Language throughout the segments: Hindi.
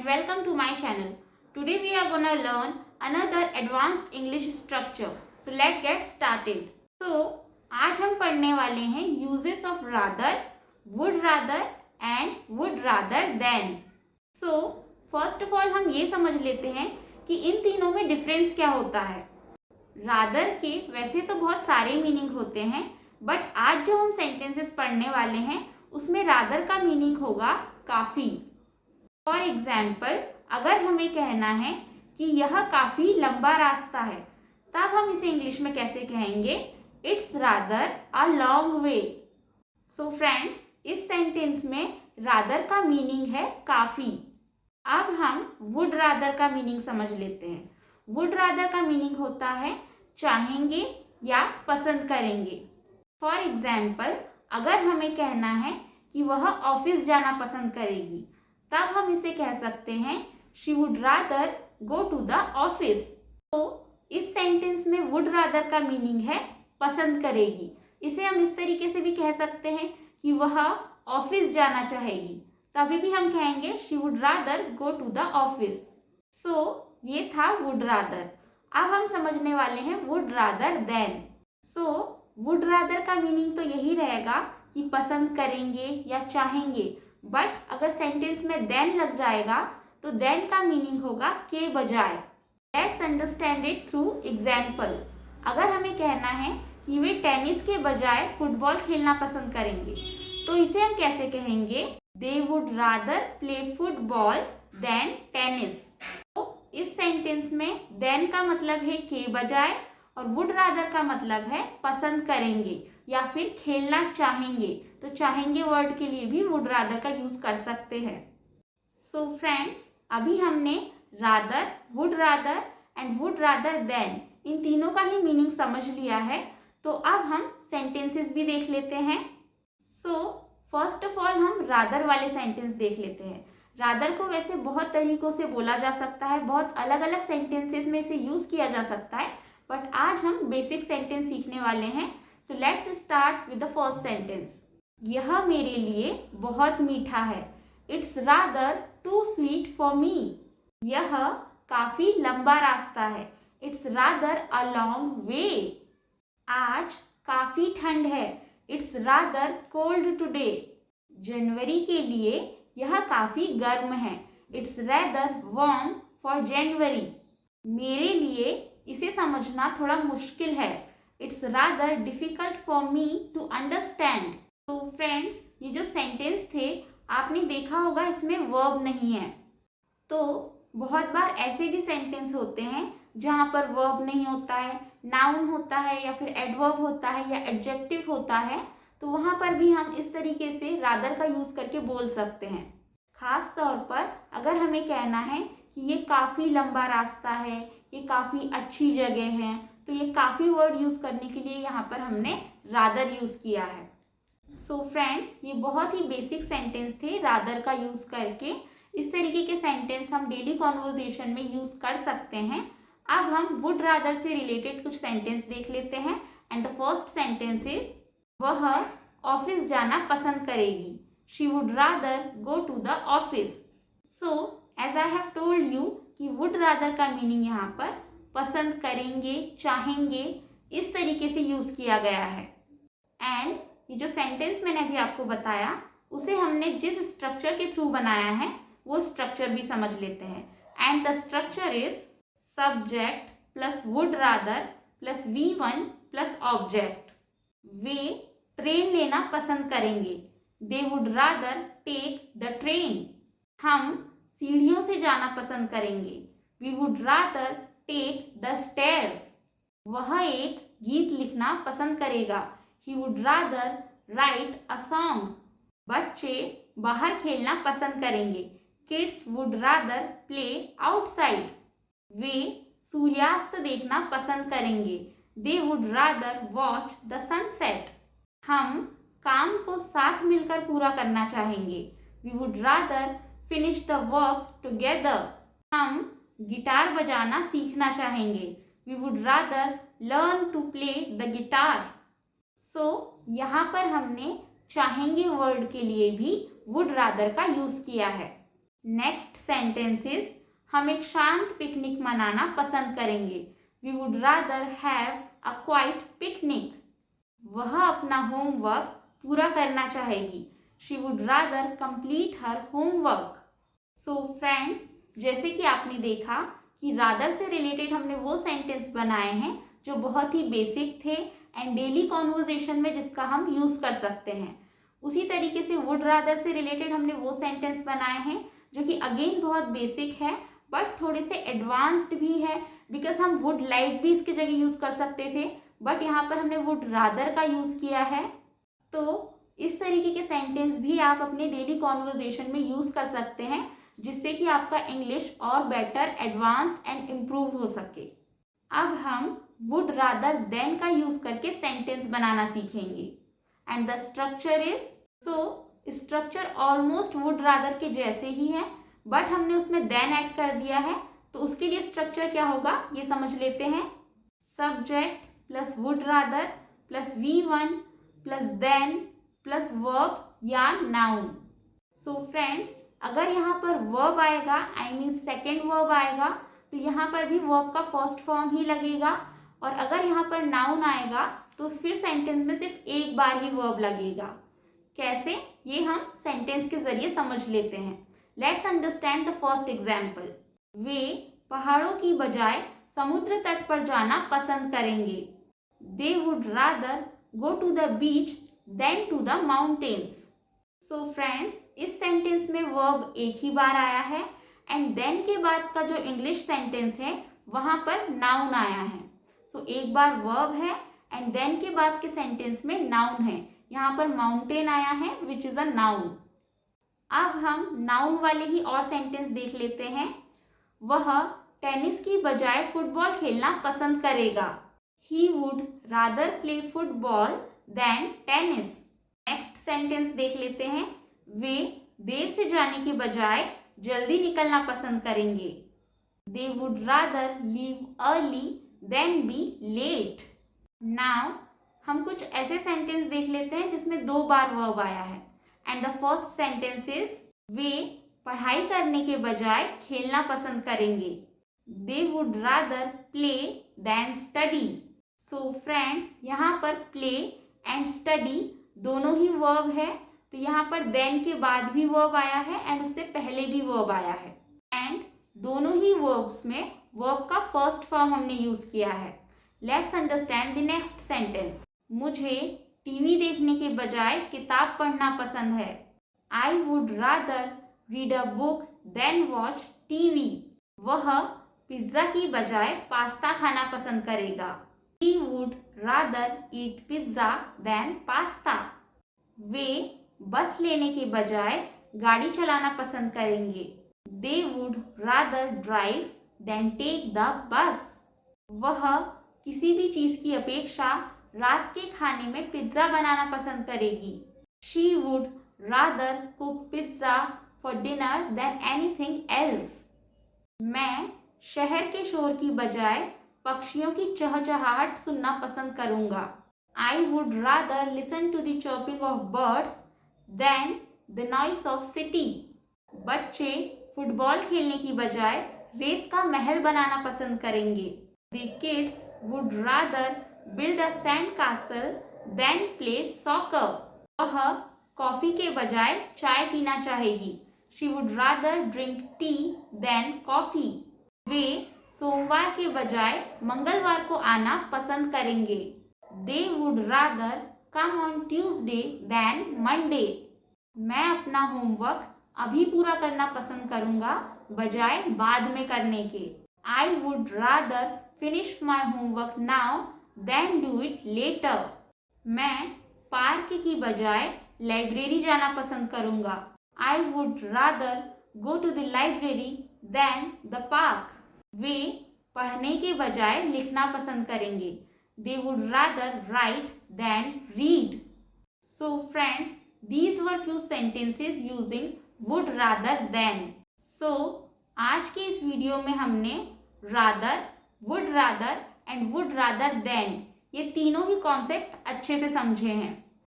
welcome to my channel. Today we are gonna learn another advanced English structure. So let's get started. So आज हम पढ़ने वाले हैं uses of rather, would rather and would rather than. So first of all हम ये समझ लेते हैं कि इन तीनों में डिफरेंस क्या होता है. रादर के वैसे तो बहुत सारे मीनिंग होते हैं, बट आज जो हम सेंटेंसेस पढ़ने वाले हैं उसमें रादर का मीनिंग होगा काफ़ी. फॉर एग्जाम्पल, अगर हमें कहना है कि यह काफ़ी लंबा रास्ता है, तब हम इसे इंग्लिश में कैसे कहेंगे? It's rather a long way. So friends, इस सेंटेंस में रादर का मीनिंग है काफ़ी. अब हम वुड रादर का मीनिंग समझ लेते हैं. वुड रादर का मीनिंग होता है चाहेंगे या पसंद करेंगे. फॉर एग्जाम्पल, अगर हमें कहना है कि वह ऑफिस जाना पसंद करेगी, तब हम इसे कह सकते हैं she would rather go to the office. तो इस सेंटेंस में वुड रादर का मीनिंग है पसंद करेगी. इसे हम इस तरीके से भी कह सकते हैं कि वह ऑफिस जाना चाहेगी, तभी भी हम कहेंगे she would rather go to the office. So ये था वुड रादर. अब हम समझने वाले हैं would rather than. So would rather का मीनिंग तो यही रहेगा कि पसंद करेंगे या चाहेंगे, बट अगर सेंटेंस में देन लग जाएगा तो देन का मीनिंग होगा के बजाय. Let's understand it through example. अगर हमें कहना है कि वे टेनिस के बजाय फुटबॉल खेलना पसंद करेंगे, तो इसे हम कैसे कहेंगे? They would rather play football than tennis. तो इस सेंटेंस में देन का मतलब है के बजाय और वुड रादर का मतलब है पसंद करेंगे या फिर खेलना चाहेंगे. तो चाहेंगे वर्ड के लिए भी वुड रादर का यूज कर सकते हैं. सो फ्रेंड्स, अभी हमने rather, would rather and would rather than इन तीनों का ही मीनिंग समझ लिया है. तो अब हम सेंटेंसेस भी देख लेते हैं. सो फर्स्ट ऑफ ऑल हम रादर वाले सेंटेंस देख लेते हैं. रादर को वैसे बहुत तरीकों से बोला जा सकता है, बहुत अलग अलग सेंटेंसेस में इसे यूज किया जा सकता है, बट आज हम बेसिक सेंटेंस सीखने वाले हैं. So let's start with the first sentence. यह मेरे लिए बहुत मीठा है. It's rather too sweet for me. यह काफी लंबा रास्ता है. It's rather a long way. आज काफी ठंड है. It's rather cold today. जनवरी के लिए यह काफी गर्म है. It's rather warm for January. मेरे लिए इसे समझना थोड़ा मुश्किल है. It's rather difficult for me to understand. तो फ्रेंड्स, ये जो सेंटेंस थे आपने देखा होगा इसमें वर्ब नहीं है. तो बहुत बार ऐसे भी सेंटेंस होते हैं जहाँ पर वर्ब नहीं होता है, नाउन होता है या फिर एडवर्ब होता है या एडजेक्टिव होता है. तो वहाँ पर भी हम इस तरीके से रादर का यूज करके बोल सकते हैं. खास तौर पर अगर हमें कहना है कि ये काफ़ी लंबा रास्ता है, ये काफ़ी अच्छी जगह है, तो ये काफ़ी वर्ड यूज़ करने के लिए यहाँ पर हमने रादर यूज़ किया है. सो फ्रेंड्स, ये बहुत ही बेसिक सेंटेंस थे रादर का यूज़ करके. इस तरीके के सेंटेंस हम डेली कॉन्वर्जेशन में यूज़ कर सकते हैं. अब हम वुड रादर से रिलेटेड कुछ सेंटेंस देख लेते हैं. And the first sentence is, वह ऑफिस जाना पसंद करेगी. She would rather go to the office. So as I have told you कि वुड रादर का मीनिंग यहाँ पर पसंद करेंगे, चाहेंगे, इस तरीके से यूज़ किया गया है. एंड ये जो सेंटेंस मैंने अभी आपको बताया उसे हमने जिस स्ट्रक्चर के थ्रू बनाया है वो स्ट्रक्चर भी समझ लेते हैं. And the structure is subject plus would rather plus V1 plus object. वे ट्रेन लेना पसंद करेंगे. They would rather take the train. हम सीढ़ियों से जाना पसंद करेंगे. We would rather take the stairs. वह एक गीत लिखना पसंद करेगा. He would rather write a song. बच्चे बाहर खेलना पसंद करेंगे. Kids would rather play outside. वे सूर्यास्त देखना पसंद करेंगे. They would rather watch the sunset. हम काम को साथ मिलकर पूरा करना चाहेंगे. We would rather finish the work together. हम गिटार बजाना सीखना चाहेंगे. We would rather learn to play the guitar. सो यहाँ पर हमने चाहेंगे वर्ड के लिए भी वुड रादर का यूज किया है. नेक्स्ट सेंटेंसेस, हम एक शांत पिकनिक मनाना पसंद करेंगे। We would rather have a quiet picnic. वह अपना होमवर्क पूरा करना चाहेगी। She would rather complete her homework. So friends, जैसे कि आपने देखा कि रादर से रिलेटेड हमने वो सेंटेंस बनाए हैं जो बहुत ही बेसिक थे एंड डेली कॉन्वर्जेशन में जिसका हम यूज़ कर सकते हैं। उसी तरीके से वुड रादर से रिलेटेड हमने वो सेंटेंस बनाए हैं जो कि अगेन बहुत बेसिक है बट थोड़े से एडवांस्ड भी है, बिकॉज हम वुड लाइक भी इसके जगह यूज़ कर सकते थे, बट यहाँ पर हमने वुड रादर का यूज़ किया है। तो इस तरीके के सेंटेंस भी आप अपने डेली कॉन्वर्जेशन में यूज़ कर सकते हैं, जिससे कि आपका इंग्लिश और बेटर एडवांस एंड इम्प्रूव हो सके। अब हम वुड रादर देन का यूज़ करके सेंटेंस बनाना सीखेंगे and the structure is, so structure almost would rather के जैसे ही है बट हमने उसमें देन ऐड कर दिया है। तो उसके लिए स्ट्रक्चर क्या होगा ये समझ लेते हैं। Subject plus would rather plus V1 plus than plus verb या नाउन। सो फ्रेंड्स, अगर यहाँ पर वर्ब आएगा, आई मीन सेकेंड वर्ब आएगा, तो यहाँ पर भी वर्ब का फर्स्ट फॉर्म ही लगेगा, और अगर यहाँ पर नाउन आएगा तो फिर सेंटेंस में सिर्फ एक बार ही वर्ब लगेगा। कैसे, ये हम सेंटेंस के जरिए समझ लेते हैं। Let's understand the first example. वे पहाड़ों की बजाय समुद्र तट पर जाना पसंद करेंगे। They would rather go to the beach than to the mountains. So friends, इस सेंटेंस में वर्ब एक ही बार आया है एंड देन के बाद का जो इंग्लिश सेंटेंस है वहाँ पर नाउन आया है। सो एक बार वर्ब है एंड देन के बाद के सेंटेंस में नाउन है। यहाँ पर माउंटेन आया है विच इज अ नाउन। अब हम नाउन वाले ही और सेंटेंस देख लेते हैं। वह टेनिस की बजाय फुटबॉल खेलना पसंद करेगा। He would rather play football than tennis. Next sentence देख लेते हैं। वे देर से जाने के बजाय जल्दी निकलना पसंद करेंगे। They would rather leave early than be late. Now हम कुछ ऐसे सेंटेंस देख लेते हैं जिसमें दो बार वर्ब आया है and the first sentence is, वे पढ़ाई करने के बजाय खेलना पसंद करेंगे। They would rather play than study. So friends, यहाँ पर प्ले एंड स्टडी दोनों ही वर्ब है, तो यहाँ पर देन के बाद भी वर्ब आया है एंड उससे पहले भी वर्ब आया है एंड दोनों ही वर्ब्स में वर्ब का फर्स्ट फॉर्म हमने यूज किया है। Let's understand the next sentence. मुझे टीवी देखने के बजाय किताब पढ़ना पसंद है। I would rather read a book than watch TV. वह पिज्ज़ा की बजाय पास्ता खाना पसंद करेगा। He would rather eat pizza than pasta. वे बस लेने के बजाय गाड़ी चलाना पसंद करेंगे। They would rather drive than take the bus. वह किसी भी चीज़ की अपेक्षा रात के खाने में पिज्ज़ा बनाना पसंद करेगी। She would rather cook pizza for dinner than anything else. मैं शहर के शोर की बजाय पक्षियों की चहचहाहट सुनना पसंद करूंगा। I would rather listen to the chirping of birds than the noise of city. बच्चे फुटबॉल खेलने की बजाय रेत का महल बनाना पसंद करेंगे। The kids would rather build a sand castle than play soccer. वह कॉफी के बजाय चाय पीना चाहेगी। She would rather drink tea than coffee. वे सोमवार के बजाय मंगलवार को आना पसंद करेंगे। They would rather come on Tuesday than Monday. मैं अपना होमवर्क अभी पूरा करना पसंद करूंगा बजाय बाद में करने के। I would rather finish my homework now than do it later. मैं पार्क की बजाय लाइब्रेरी जाना पसंद करूंगा। I would rather go to the library than the park. वे पढ़ने के बजाय लिखना पसंद करेंगे। They would rather write than read. So friends, these were few sentences using would rather than. So आज के इस वीडियो में हमने rather, would rather and would rather than ये तीनों ही कॉन्सेप्ट अच्छे से समझे हैं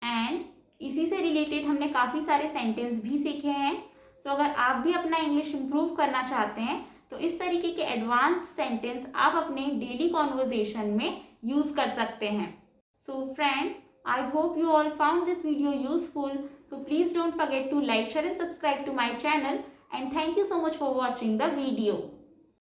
एंड इसी से रिलेटेड हमने काफ़ी सारे सेंटेंस भी सीखे हैं। सो अगर आप भी अपना इंग्लिश इम्प्रूव करना चाहते हैं तो इस तरीके के एडवांस्ड सेंटेंस आप अपने डेली कॉन्वर्जेशन में यूज कर सकते हैं. So friends, I hope you all found this video useful. So please don't forget to like, share and subscribe to my channel. And thank you so much for watching the video.